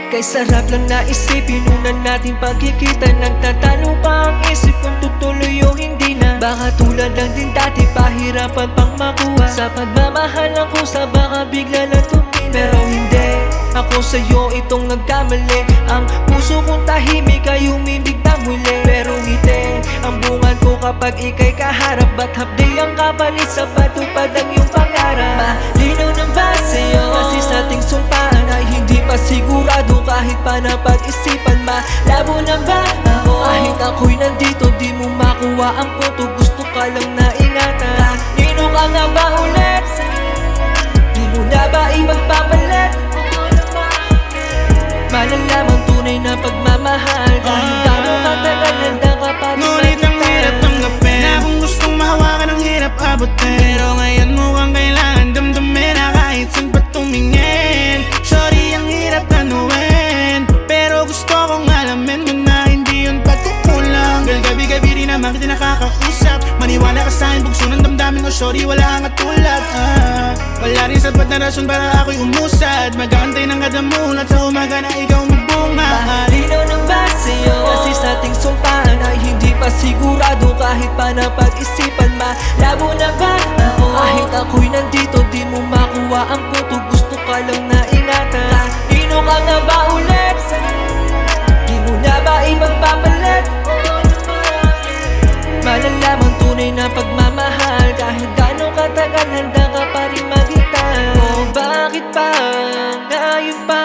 Kay sarap lang naisipin una natin pagkikita. Nagtatalo pa ang isip kung tutuloy o hindi na. Baka tulad lang din dati, pahirapan pang makuha. Sa pagmamahal ng kusa, baka bigla lang tumina. Pero hindi, ako sa'yo itong nagkamali. Ang puso kong tahimik ay umindig na muli. Pero ngiti ang bungan ko kapag ika'y kaharap. Ba't hapdi ang kapalit sa patupad ang iyong pangarap? Malinaw ng ba sa'yo? Kasi sa ating sumpaan ay hindi pa sigurado. Kahit pa napag-isipan, malabo na ba ako? Kahit ako'y nandito, di mo makuha ang punto. Gusto ka lang na ingatan. Kanino ka nga ba ulit? Di mo na ba ipagpapalit? Malalamang tunay na pagmamahal. Kahit gano'ng katagal, handa ka pa rin. Ngunit ang hirap tanggapin na kung gustong mahawakan ang hirap abutin. Pero ngayon mukhang kailangan damdamin na kahit saan pa tumingin. Sorry, ang hirap tanuin, pero gusto kong alamin mo na hindi yun patukulang. Girl, gabi-gabi rin naman kita nakakausap. Maniwala ka sa'kin, bugso ng damdamin ko. Sorry, wala kang katulad. Wala rin sapat na rason para ako'y umusad. Mag-aantay ng kada mulat sa umaga na ikaw magbunga. Malinaw ng ba sa'yo? Kasi sa ating sumpaan ay hindi pa sigurado. Kahit pa napag-isipan, malabo na ba ako? Kahit ako'y nandito, di mo makuha ang punto. Gusto ka lang na ingatan. Kanino ka nga ba ulit? Di mo na ba ipagpapalit? Malalamang tunay na pagmamahal. Kahit gano'ng katagal, handa ka pa rin maghintay. Oh, bakit pa ngayon pa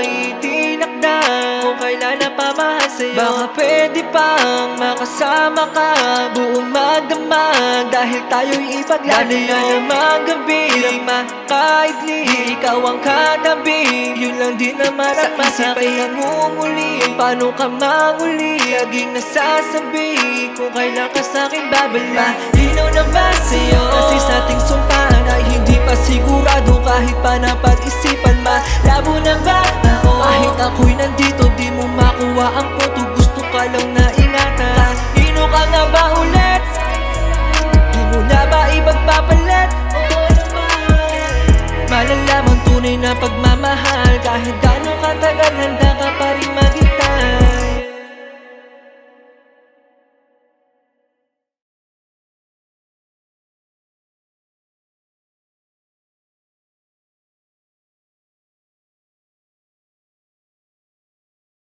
itinakda kung kailan na pamahal sa'yo? Baka pwede pang makasama ka buong magdamag. Dahil tayo'y ipaglalayo namang gabi ng makaidli. Ikaw ang katabi, yun lang din naman ang masakit. Ay nangunguli, paano ka manguli? Laging nasasabi kung kailan ka sa'kin babalik. Malinaw na ba sa'yo? Kasi sa ating sumpaan ay hindi pa sigurado. Kahit pa napag-isipan, malabo na ba ako? Kahit ako'y nandito, di mo makuha ang punto. Gusto ka lang na